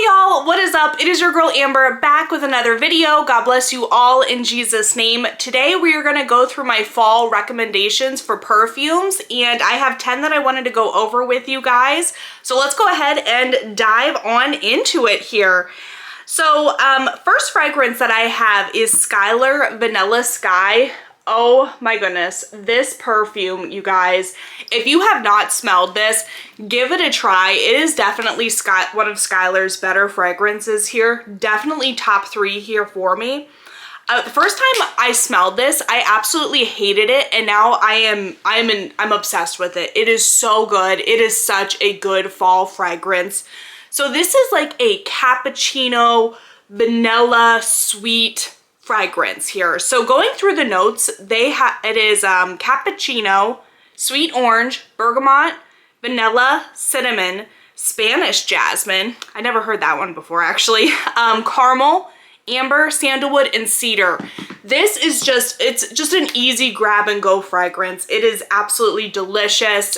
y'all, what is up? It is your girl Amber back with another video. God bless you all in Jesus' name. Today we are going to go through my fall recommendations for perfumes, and I have 10 that I wanted to go over with you guys. So let's go ahead and dive on into it here. So first fragrance that I have is Skyler Vanilla Skye. Oh my goodness, this perfume, you guys, if you have not smelled this, give it a try. It is definitely one of Skyler's better fragrances here. Definitely top 3 here for me. The first time I smelled this, I absolutely hated it, and now I'm obsessed with it. It is so good. It is such a good fall fragrance. So this is like a cappuccino, vanilla, sweet fragrance here. So going through the notes, it is cappuccino, sweet orange, bergamot, vanilla, cinnamon, Spanish jasmine. I never heard that one before actually. Caramel, amber, sandalwood, and cedar. This is it's just an easy grab and go fragrance. It is absolutely delicious.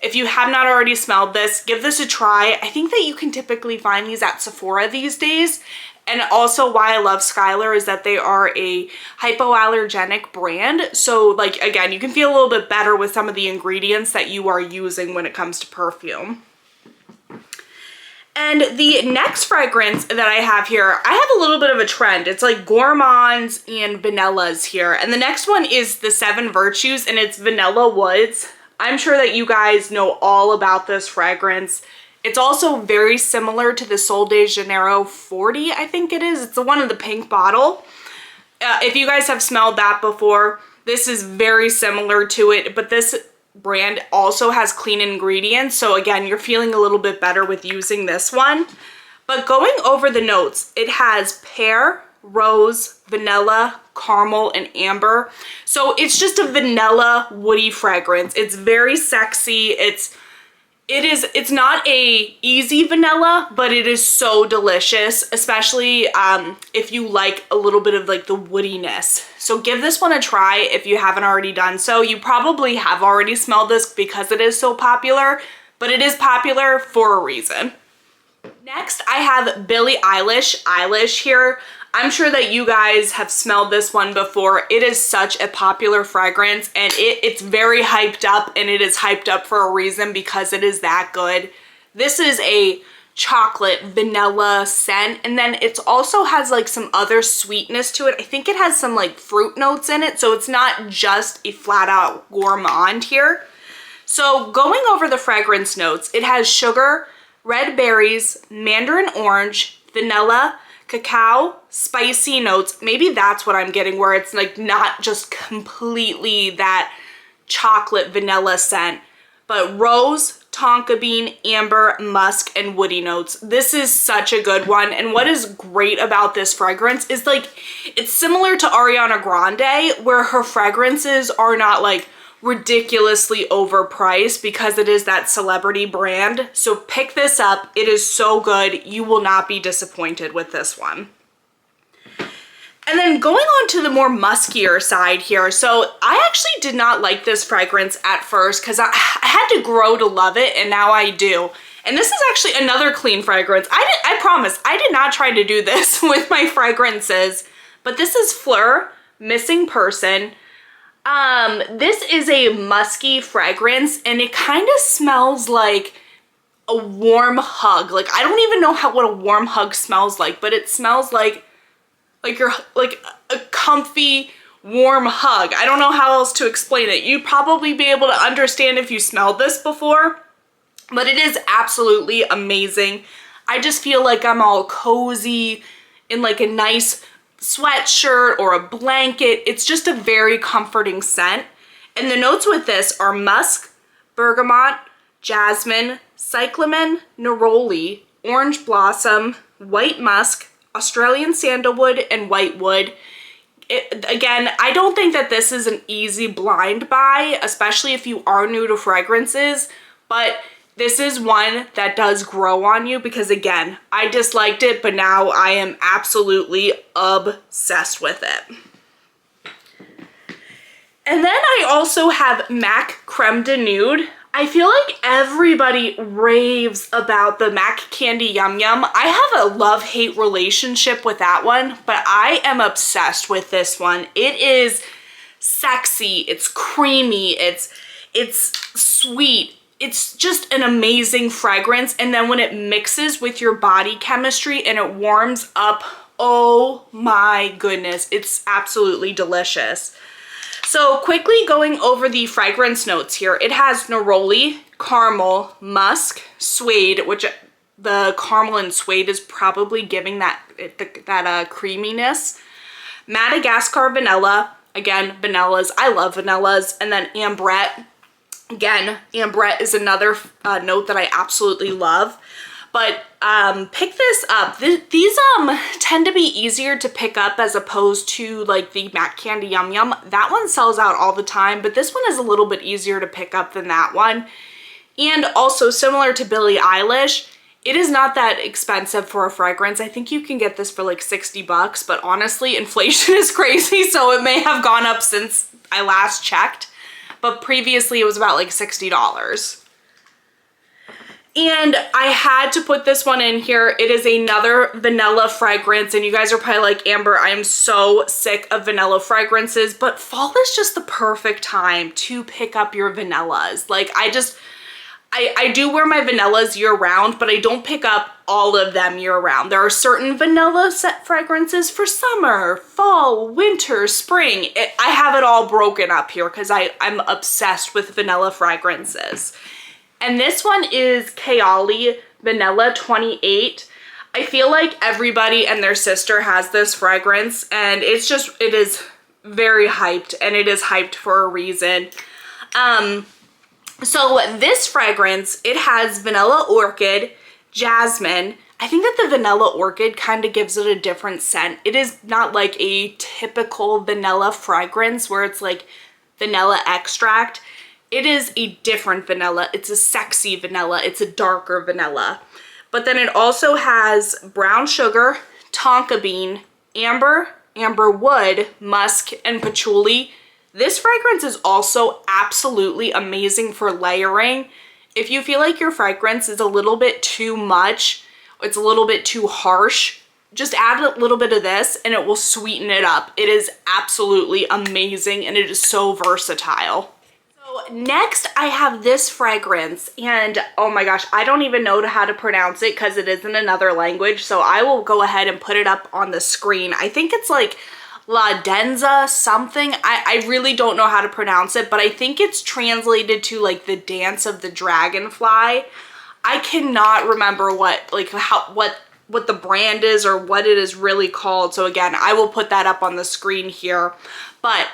If you have not already smelled this, give this a try. I think that you can typically find these at Sephora these days. And also why I love Skyler is that they are a hypoallergenic brand. So like, again, you can feel a little bit better with some of the ingredients that you are using when it comes to perfume. And the next fragrance that I have here, I have a little bit of a trend. It's like gourmands and vanillas here. And the next one is the 7 Virtues, and it's Vanille Woods. I'm sure that you guys know all about this fragrance. It's also very similar to the Sol de Janeiro 40, I think it is. It's the one in the pink bottle. If you guys have smelled that before, this is very similar to it, but this brand also has clean ingredients. So again, you're feeling a little bit better with using this one. But going over the notes, it has pear, rose, vanilla, caramel, and amber. So it's just a vanilla woody fragrance. It's very sexy. It's not a easy vanilla, but it is so delicious, especially if you like a little bit of like the woodiness. So give this one a try if you haven't already done so. You probably have already smelled this because it is so popular, but it is popular for a reason. Next, I have Billie Eilish here. I'm sure that you guys have smelled this one before. It is such a popular fragrance, and it's very hyped up, and it is hyped up for a reason because it is that good. This is a chocolate vanilla scent, and then it also has like some other sweetness to it. I think it has some like fruit notes in it, so it's not just a flat out gourmand here. So going over the fragrance notes, it has sugar, red berries, mandarin orange, vanilla, cacao, spicy notes. Maybe that's what I'm getting, where it's like not just completely that chocolate vanilla scent, but rose, tonka bean, amber, musk, and woody notes. This is such a good one. And what is great about this fragrance is like, it's similar to Ariana Grande, where her fragrances are not like ridiculously overpriced because it is that celebrity brand. So pick this up. It is so good. You will not be disappointed with this one. And then going on to the more muskier side here. So I actually did not like this fragrance at first because I had to grow to love it, and now I do. And this is actually another clean fragrance. I promise I did not try to do this with my fragrances, but this is Fleur Missing Person. This is a musky fragrance, and it kind of smells like a warm hug. Like, I don't even know what a warm hug smells like, but it smells like you're like a comfy, warm hug. I don't know how else to explain it. You'd probably be able to understand if you smelled this before, but it is absolutely amazing. I just feel like I'm all cozy in like a nice sweatshirt or a blanket. It's just a very comforting scent. And the notes with this are musk, bergamot, jasmine, cyclamen, neroli, orange blossom, white musk, Australian sandalwood, and white wood. Again, I don't think that this is an easy blind buy, especially if you are new to fragrances, but this is one that does grow on you because, again, I disliked it, but now I am absolutely obsessed with it. And then I also have MAC Creme de Nuit. I feel like everybody raves about the Mac Candy Yum Yum. I have a love-hate relationship with that one, but I am obsessed with this one. It is sexy, it's creamy, it's sweet. It's just an amazing fragrance. And then when it mixes with your body chemistry and it warms up, oh my goodness, it's absolutely delicious. So quickly going over the fragrance notes here, it has neroli, caramel, musk, suede, which the caramel and suede is probably giving that creaminess. Madagascar vanilla, again, vanillas, I love vanillas. And then ambrette, again, ambrette is another note that I absolutely love. But pick this up. These tend to be easier to pick up as opposed to like the Mac Candy Yum Yum. That one sells out all the time, but this one is a little bit easier to pick up than that one. And also similar to Billie Eilish, it is not that expensive for a fragrance. I think you can get this for like 60 bucks, but honestly, inflation is crazy, so it may have gone up since I last checked. But previously it was about like $60. And I had to put this one in here. It is another vanilla fragrance, and you guys are probably like, Amber, I am so sick of vanilla fragrances, but fall is just the perfect time to pick up your vanillas. Like I do wear my vanillas year round, but I don't pick up all of them year round. There are certain vanilla set fragrances for summer, fall, winter, spring. I have it all broken up here because I'm obsessed with vanilla fragrances. And this one is Kayali Vanilla 28. I feel like everybody and their sister has this fragrance, and it is very hyped, and it is hyped for a reason. So this fragrance, it has vanilla orchid, jasmine. I think that the vanilla orchid kind of gives it a different scent. It is not like a typical vanilla fragrance where it's like vanilla extract. It is a different vanilla. It's a sexy vanilla. It's a darker vanilla. But then it also has brown sugar, tonka bean, amber wood, musk, and patchouli. This fragrance is also absolutely amazing for layering. If you feel like your fragrance is a little bit too much, it's a little bit too harsh, just add a little bit of this and it will sweeten it up. It is absolutely amazing, and it is so versatile. Next, I have this fragrance, and oh my gosh, I don't even know how to pronounce it because it is in another language, so I will go ahead and put it up on the screen. I think it's like La Denza something. I really don't know how to pronounce it, but I think it's translated to like the dance of the dragonfly. I cannot remember what the brand is or what it is really called, so again, I will put that up on the screen here. But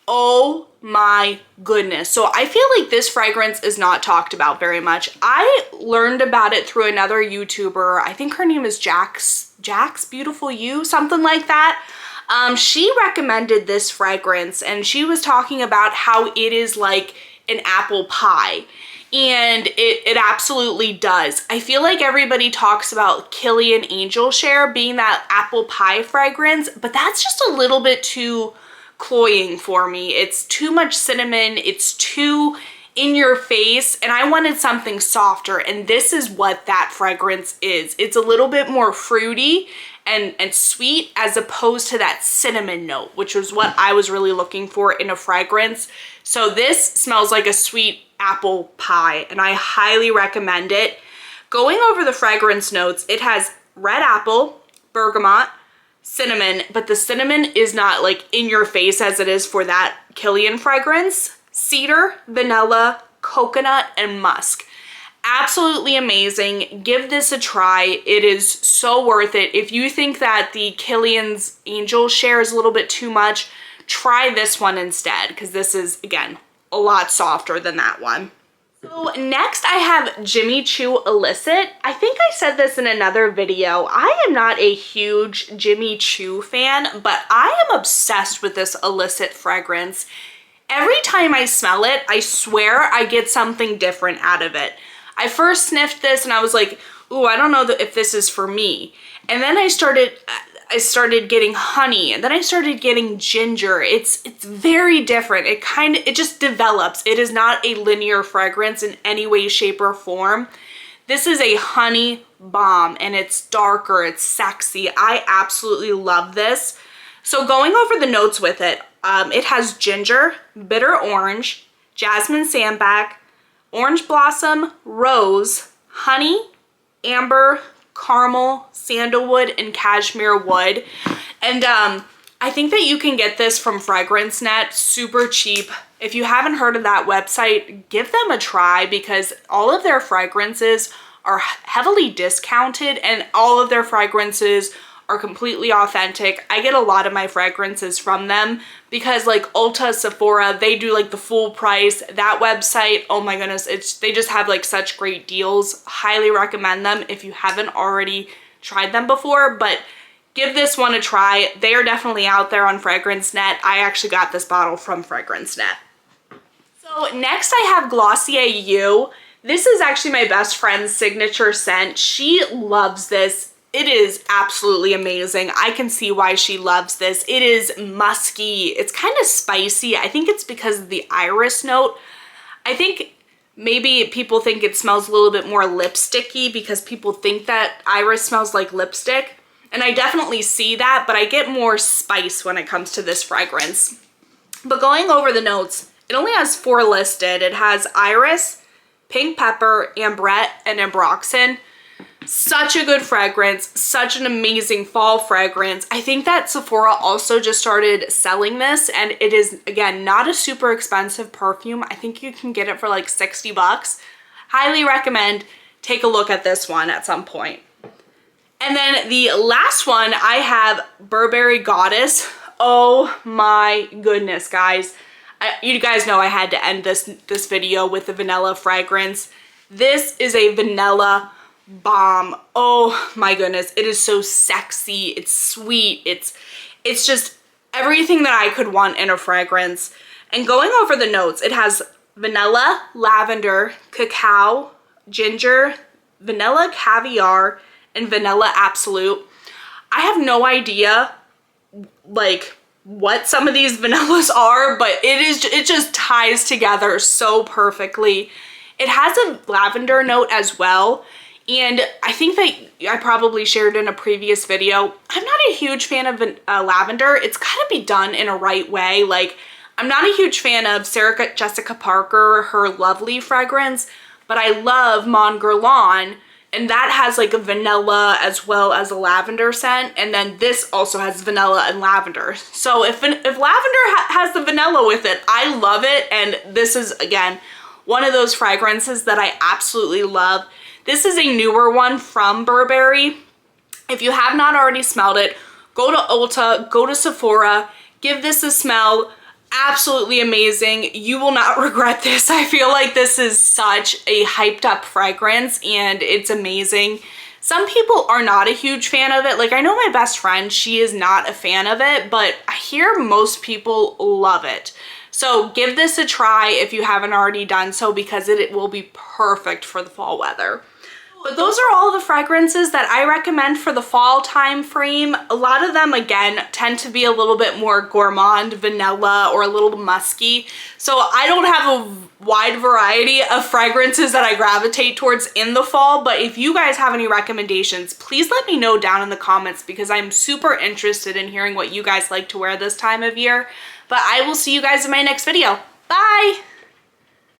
oh my goodness. So I feel like this fragrance is not talked about very much. I learned about it through another YouTuber. I think her name is Jax Beautiful You, something like that. She recommended this fragrance, and she was talking about how it is like an apple pie. And it absolutely does. I feel like everybody talks about Kilian Angel Share being that apple pie fragrance, but that's just a little bit too cloying for me. It's too much cinnamon, it's too in your face, and I wanted something softer, and this is what that fragrance is. It's a little bit more fruity and sweet as opposed to that cinnamon note, which was what I was really looking for in a fragrance. So this smells like a sweet apple pie, and I highly recommend it. Going over the fragrance notes, it has red apple, bergamot, cinnamon, but the cinnamon is not like in your face as it is for that Kilian fragrance. Cedar, vanilla, coconut, and musk. Absolutely amazing. Give this a try. It is so worth it. If you think that the Kilian's Angel Share is a little bit too much, try this one instead, because this is, again, a lot softer than that one. So next I have Jimmy Choo Illicit. I think I said this in another video. I am not a huge Jimmy Choo fan, but I am obsessed with this Illicit fragrance. Every time I smell it, I swear I get something different out of it. I first sniffed this and I was like, ooh, I don't know if this is for me. And then I started, I started getting honey, and then I started getting ginger. It's very different. It just develops. It is not a linear fragrance in any way, shape, or form. This is a honey bomb, and it's darker, it's sexy. I absolutely love this. So going over the notes with it, it has ginger, bitter orange, jasmine sandalwood, orange blossom, rose, honey, amber, caramel, sandalwood, and cashmere wood. And I think that you can get this from FragranceNet super cheap. If you haven't heard of that website, give them a try, because all of their fragrances are heavily discounted and all of their fragrances are completely authentic. I get a lot of my fragrances from them because like Ulta, Sephora, they do like the full price. That website, oh my goodness, they just have like such great deals. Highly recommend them if you haven't already tried them before, but give this one a try. They are definitely out there on FragranceNet. I actually got this bottle from FragranceNet. So next I have Glossier U. This is actually my best friend's signature scent. She loves this. It is absolutely amazing. I can see why she loves this. It is musky. It's kind of spicy. I think it's because of the iris note. I think maybe people think it smells a little bit more lipsticky because people think that iris smells like lipstick. And I definitely see that, but I get more spice when it comes to this fragrance. But going over the notes, it only has 4 listed. It has iris, pink pepper, ambrette, and ambroxan. Such a good fragrance, such an amazing fall fragrance. I think that Sephora also just started selling this, and it is, again, not a super expensive perfume. I think you can get it for like 60 bucks. Highly recommend. Take a look at this one at some point. And then the last one, I have Burberry Goddess. Oh my goodness, guys. You guys know I had to end this video with the vanilla fragrance. This is a vanilla bomb. Oh my goodness, it is so sexy, it's sweet, it's just everything that I could want in a fragrance. And going over the notes, it has vanilla, lavender, cacao, ginger, vanilla caviar, and vanilla absolute. I have no idea like what some of these vanillas are, but it just ties together so perfectly. It has a lavender note as well. And I think that I probably shared in a previous video, I'm not a huge fan of lavender. It's got to be done in a right way. Like, I'm not a huge fan of Sarah Jessica Parker, her Lovely fragrance, but I love Mon Guerlain, and that has like a vanilla as well as a lavender scent. And then this also has vanilla and lavender. So if lavender has the vanilla with it, I love it. And this is, again, one of those fragrances that I absolutely love. This is a newer one from Burberry. If you have not already smelled it, go to Ulta, go to Sephora, give this a smell. Absolutely amazing. You will not regret this. I feel like this is such a hyped up fragrance and it's amazing. Some people are not a huge fan of it. Like, I know my best friend, she is not a fan of it, but I hear most people love it. So give this a try if you haven't already done so, because it will be perfect for the fall weather. But those are all the fragrances that I recommend for the fall time frame. A lot of them, again, tend to be a little bit more gourmand, vanilla, or a little musky. So I don't have a wide variety of fragrances that I gravitate towards in the fall, but if you guys have any recommendations, please let me know down in the comments, because I'm super interested in hearing what you guys like to wear this time of year. But I will see you guys in my next video. Bye!